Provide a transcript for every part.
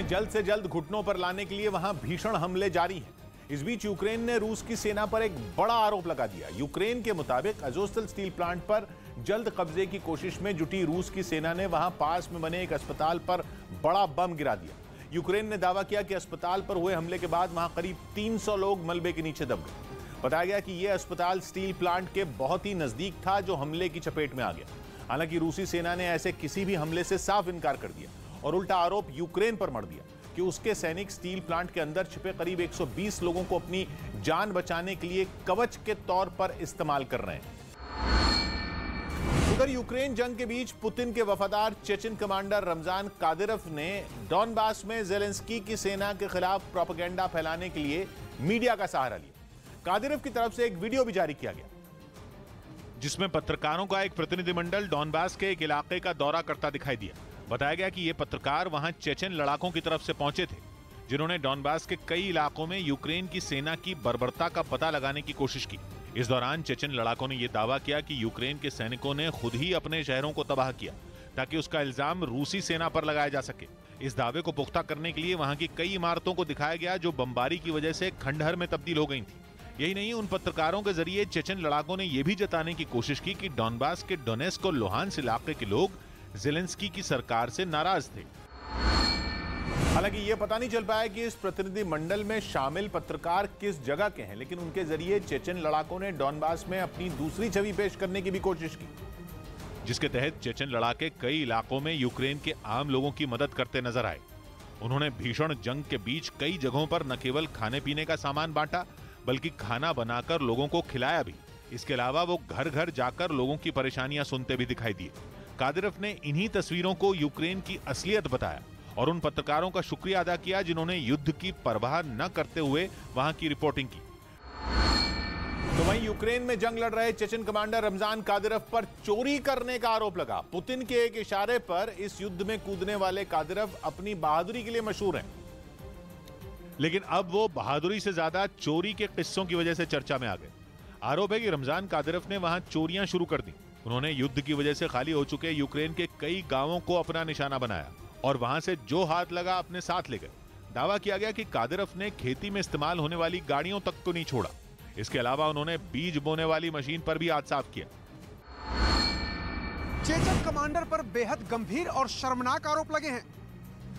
उन्हें जल्द से जल्द घुटनों पर लाने के लिए वहां भीषण हमले जारी हैं। इस बीच यूक्रेन ने रूस की सेना पर एक बड़ा आरोप लगा दिया। यूक्रेन के मुताबिक अज़ोवस्टल स्टील प्लांट पर जल्द कब्जे की कोशिश में जुटी रूस की सेना ने वहां पास में बने एक अस्पताल पर बड़ा बम गिरा दिया। यूक्रेन ने दावा किया कि अस्पताल पर हुए हमले के बाद वहां करीब 300 लोग मलबे के नीचे दब गए। बताया गया कि यह अस्पताल स्टील प्लांट के बहुत ही नजदीक था जो हमले की चपेट में आ गया। हालांकि रूसी सेना ने ऐसे किसी भी हमले से साफ इनकार कर दिया और उल्टा आरोप यूक्रेन पर मढ़ दिया कि उसके सैनिक स्टील प्लांट के अंदर छिपे करीब 120 लोगों को अपनी जान बचाने के लिए कवच के तौर पर इस्तेमाल कर रहे हैं। उधर यूक्रेन जंग के बीच पुतिन के वफादार चेचन कमांडर रमजान कादिरोव ने डॉनबास में ज़ेलेंस्की की सेना के खिलाफ प्रोपेगेंडा फैलाने के लिए मीडिया का सहारा लिया। कादिरोव की तरफ से एक वीडियो भी जारी किया गया जिसमें पत्रकारों का एक प्रतिनिधिमंडल डॉनबास के एक इलाके का दौरा करता दिखाई दिया। बताया गया कि ये पत्रकार वहां चेचन लड़ाकों की तरफ से पहुंचे थे जिन्होंने डॉनबास के कई इलाकों में यूक्रेन की सेना की बर्बरता का पता लगाने की कोशिश की। इस दौरान चेचन लड़ाकों ने यह दावा किया कि यूक्रेन के सैनिकों ने खुद ही अपने शहरों को तबाह किया ताकि उसका इल्जाम रूसी सेना पर लगाया जा सके। इस दावे को पुख्ता करने के लिए वहां की कई इमारतों को दिखाया गया जो बमबारी की वजह से खंडहर में तब्दील हो गई थी। यही नहीं, उन पत्रकारों के जरिए चेचन लड़ाकों ने यह भी जताने की कोशिश की कि डॉनबास के डोनेस्क और लुहांस्क इलाके के लोग ज़ेलेंस्की की सरकार से नाराज थे। हालांकि यह पता नहीं चल पाया कि इस प्रतिनिधि मंडल में शामिल पत्रकार किस जगह के हैं, लेकिन उनके जरिए चेचन लड़ाकों ने डॉनबास में अपनी दूसरी छवि पेश करने की भी कोशिश की, जिसके तहत चेचन लड़ाके कई इलाकों में यूक्रेन के आम लोगों की मदद करते नजर आए। उन्होंने भीषण जंग के बीच कई जगहों पर न केवल खाने पीने का सामान बांटा बल्कि खाना बनाकर लोगों को खिलाया भी। इसके अलावा वो घर घर जाकर लोगों की परेशानियां सुनते भी दिखाई दिए। कादिरोव ने इन्हीं तस्वीरों को यूक्रेन की असलियत बताया और उन पत्रकारों का शुक्रिया अदा किया जिन्होंने युद्ध की परवाह न करते हुए वहां की रिपोर्टिंग की। तो वहीं यूक्रेन में जंग लड़ रहे चेचन कमांडर रमजान कादिरोव पर चोरी करने का आरोप लगा। पुतिन के एक इशारे पर इस युद्ध में कूदने वाले कादिरोव अपनी बहादुरी के लिए मशहूर हैं, लेकिन अब वो बहादुरी से ज्यादा चोरी के किस्सों की वजह से चर्चा में आ गए। आरोप है कि रमजान कादिरोव ने वहां चोरियां शुरू कर दी। उन्होंने युद्ध की वजह से खाली हो चुके यूक्रेन के कई गांवों को अपना निशाना बनाया और वहां से जो हाथ लगा अपने साथ ले गए। दावा किया गया कि कादिरोव ने खेती में इस्तेमाल होने वाली गाड़ियों तक को नहीं छोड़ा। इसके अलावा उन्होंने बीज बोने वाली मशीन पर भी हाथ साफ किया। चेचन कमांडर पर बेहद गंभीर और शर्मनाक आरोप लगे हैं।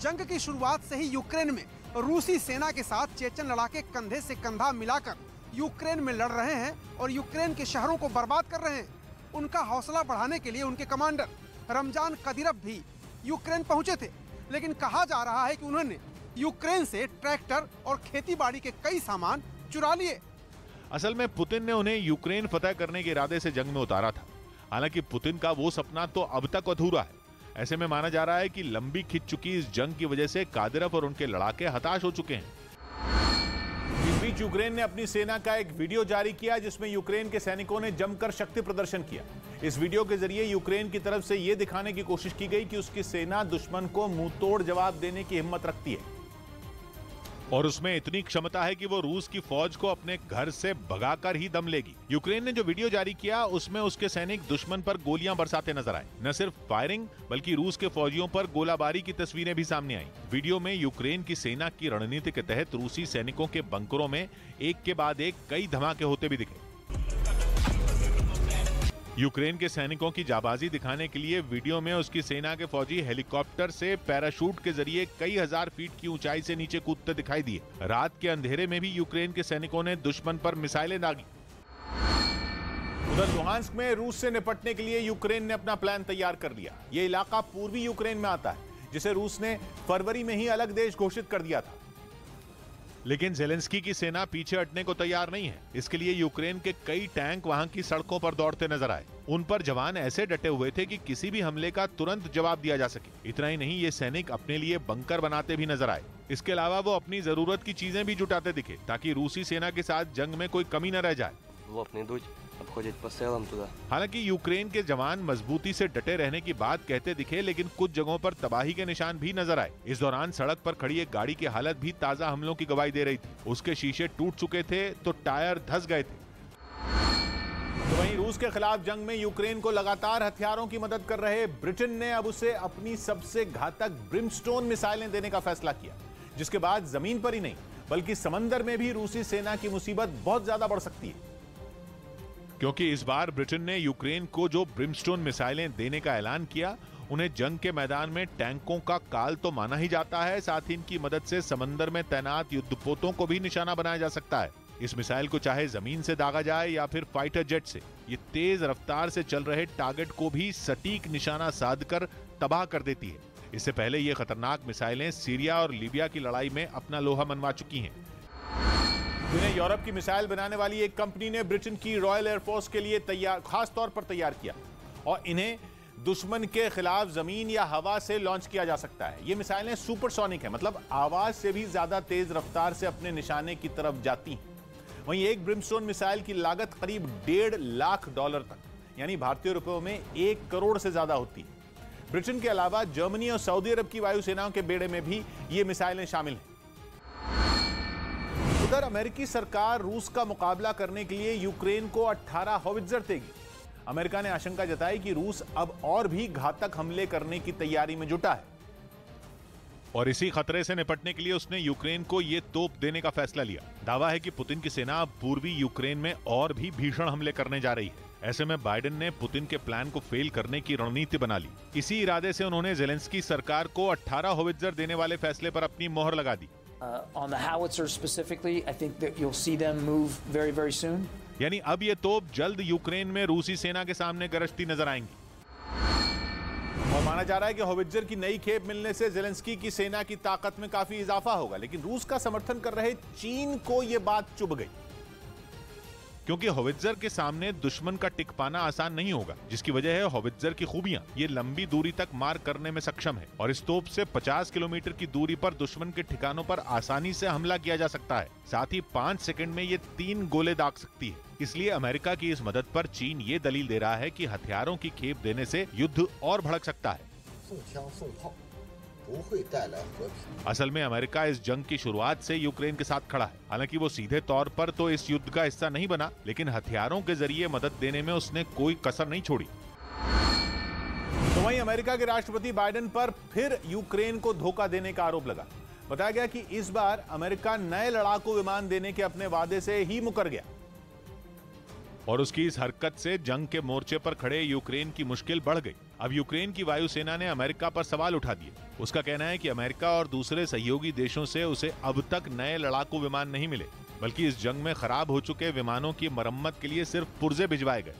जंग की शुरुआत से ही यूक्रेन में रूसी सेना के साथ चेचन लड़ाके कंधे से कंधा मिलाकर यूक्रेन में लड़ रहे हैं और यूक्रेन के शहरों को बर्बाद कर रहे हैं। उनका हौसला बढ़ाने के लिए उनके कमांडर रमजान कादिरोव भी यूक्रेन पहुंचे थे, लेकिन कहा जा रहा है कि उन्होंने यूक्रेन से ट्रैक्टर और खेतीबाड़ी के कई सामान चुरा लिए। असल में पुतिन ने उन्हें यूक्रेन फतह करने के इरादे से जंग में उतारा था। हालांकि पुतिन का वो सपना तो अब तक अधूरा है। ऐसे में माना जा रहा है कि लंबी खिंच चुकी इस जंग की वजह से कादिरोव और उनके लड़ाके हताश हो चुके हैं। इस बीच यूक्रेन ने अपनी सेना का एक वीडियो जारी किया जिसमें यूक्रेन के सैनिकों ने जमकर शक्ति प्रदर्शन किया। इस वीडियो के जरिए यूक्रेन की तरफ से यह दिखाने की कोशिश की गई कि उसकी सेना दुश्मन को मुंहतोड़ जवाब देने की हिम्मत रखती है और उसमें इतनी क्षमता है कि वो रूस की फौज को अपने घर से भगाकर ही दम लेगी। यूक्रेन ने जो वीडियो जारी किया उसमें उसके सैनिक दुश्मन पर गोलियां बरसाते नजर आए। न सिर्फ फायरिंग बल्कि रूस के फौजियों पर गोलाबारी की तस्वीरें भी सामने आई। वीडियो में यूक्रेन की सेना की रणनीति के तहत रूसी सैनिकों के बंकरों में एक के बाद एक कई धमाके होते भी दिखे। यूक्रेन के सैनिकों की जाबाजी दिखाने के लिए वीडियो में उसकी सेना के फौजी हेलीकॉप्टर से पैराशूट के जरिए कई हजार फीट की ऊंचाई से नीचे कूदते दिखाई दिए। रात के अंधेरे में भी यूक्रेन के सैनिकों ने दुश्मन पर मिसाइलें दागी। उधर लुहांस्क में रूस से निपटने के लिए यूक्रेन ने अपना प्लान तैयार कर लिया। यह इलाका पूर्वी यूक्रेन में आता है जिसे रूस ने फरवरी में ही अलग देश घोषित कर दिया था, लेकिन ज़ेलेंस्की की सेना पीछे हटने को तैयार नहीं है। इसके लिए यूक्रेन के कई टैंक वहां की सड़कों पर दौड़ते नजर आए। उन पर जवान ऐसे डटे हुए थे कि किसी भी हमले का तुरंत जवाब दिया जा सके। इतना ही नहीं, ये सैनिक अपने लिए बंकर बनाते भी नजर आए। इसके अलावा वो अपनी जरूरत की चीजें भी जुटाते दिखे ताकि रूसी सेना के साथ जंग में कोई कमी न रह जाए। हालांकि यूक्रेन के जवान मजबूती से डटे रहने की बात कहते दिखे, लेकिन कुछ जगहों पर तबाही के निशान भी नजर आए। इस दौरान सड़क पर खड़ी एक गाड़ी की हालत भी ताजा हमलों की गवाही दे रही थी। उसके शीशे टूट चुके थे तो टायर धंस गए थे। तो वहीं रूस के खिलाफ जंग में यूक्रेन को लगातार हथियारों की मदद कर रहे ब्रिटेन ने अब उसे अपनी सबसे घातक ब्रिमस्टोन मिसाइलें देने का फैसला किया, जिसके बाद जमीन पर ही नहीं बल्कि समंदर में भी रूसी सेना की मुसीबत बहुत ज्यादा बढ़ सकती है। क्योंकि इस बार ब्रिटेन ने यूक्रेन को जो ब्रिमस्टोन मिसाइलें देने का ऐलान किया, उन्हें जंग के मैदान में टैंकों का काल तो माना ही जाता है, साथ ही इनकी मदद से समंदर में तैनात युद्धपोतों को भी निशाना बनाया जा सकता है। इस मिसाइल को चाहे जमीन से दागा जाए या फिर फाइटर जेट से, ये तेज रफ्तार से चल रहे टारगेट को भी सटीक निशाना साधकर तबाह कर देती है। इससे पहले ये खतरनाक मिसाइलें सीरिया और लीबिया की लड़ाई में अपना लोहा मनवा चुकी हैं। इन्हें यूरोप की मिसाइल बनाने वाली एक कंपनी ने ब्रिटेन की रॉयल एयरफोर्स के लिए खास तौर पर तैयार किया और इन्हें दुश्मन के खिलाफ जमीन या हवा से लॉन्च किया जा सकता है। ये मिसाइलें सुपरसोनिक हैं, मतलब आवाज से भी ज्यादा तेज रफ्तार से अपने निशाने की तरफ जाती हैं। वहीं एक ब्रिमस्टोन मिसाइल की लागत करीब $1.5 लाख तक, यानी भारतीय रुपयों में 1 करोड़ से ज्यादा होती है। ब्रिटेन के अलावा जर्मनी और सऊदी अरब की वायुसेनाओं के बेड़े में भी ये मिसाइलें शामिल हैं। उधर अमेरिकी सरकार रूस का मुकाबला करने के लिए यूक्रेन को 18 हॉवित्जर देगी। अमेरिका ने आशंका जताई कि रूस अब और भी घातक हमले करने की तैयारी में जुटा है और इसी खतरे से निपटने के लिए उसने यूक्रेन को ये तोप देने का फैसला लिया। दावा है कि पुतिन की सेना पूर्वी यूक्रेन में और भी भीषण हमले करने जा रही है। ऐसे में बाइडेन ने पुतिन के प्लान को फेल करने की रणनीति बना ली। इसी इरादे से उन्होंने ज़ेलेंस्की सरकार को 18 हॉवित्जर देने वाले फैसले पर अपनी मोहर लगा दी। On the howitzers specifically, I think that you'll see them move very, very soon. यानी अब ये तोप जल्द यूक्रेन में रूसी सेना के सामने गरजती नजर आएंगी और माना जा रहा है कि हॉवित्जर की नई खेप मिलने से ज़ेलेंस्की की सेना की ताकत में काफी इजाफा होगा। लेकिन रूस का समर्थन कर रहे चीन को यह बात चुभ गई, क्योंकि हॉवित्जर के सामने दुश्मन का टिक पाना आसान नहीं होगा, जिसकी वजह है हॉवित्जर की खूबियां। ये लंबी दूरी तक मार करने में सक्षम है और इस तोप से 50 किलोमीटर की दूरी पर दुश्मन के ठिकानों पर आसानी से हमला किया जा सकता है। साथ ही 5 सेकंड में ये 3 गोले दाग सकती है। इसलिए अमेरिका की इस मदद पर चीन ये दलील दे रहा है कि हथियारों की खेप देने से युद्ध और भड़क सकता है। असल में अमेरिका इस जंग की शुरुआत से यूक्रेन के साथ खड़ा है। हालांकि वो सीधे तौर पर तो इस युद्ध का हिस्सा नहीं बना, लेकिन हथियारों के जरिए मदद देने में उसने कोई कसर नहीं छोड़ी। तो वहीं अमेरिका के राष्ट्रपति बाइडेन पर फिर यूक्रेन को धोखा देने का आरोप लगा। बताया गया कि इस बार अमेरिका नए लड़ाकू विमान देने के अपने वादे से ही मुकर गया और उसकी इस हरकत से जंग के मोर्चे पर खड़े यूक्रेन की मुश्किल बढ़ गई। अब यूक्रेन की वायुसेना ने अमेरिका पर सवाल उठा दिए। उसका कहना है कि अमेरिका और दूसरे सहयोगी देशों से उसे अब तक नए लड़ाकू विमान नहीं मिले, बल्कि इस जंग में खराब हो चुके विमानों की मरम्मत के लिए सिर्फ पुर्जे भिजवाए गए।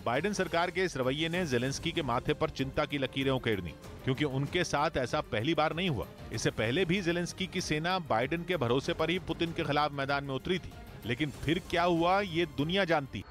बाइडेन सरकार के इस रवैये ने ज़ेलेंस्की के माथे पर चिंता की लकीरें उकेर दी, क्योंकि उनके साथ ऐसा पहली बार नहीं हुआ। इससे पहले भी ज़ेलेंस्की की सेना बाइडेन के भरोसे पर ही पुतिन के खिलाफ मैदान में उतरी थी, लेकिन फिर क्या हुआ ये दुनिया जानती।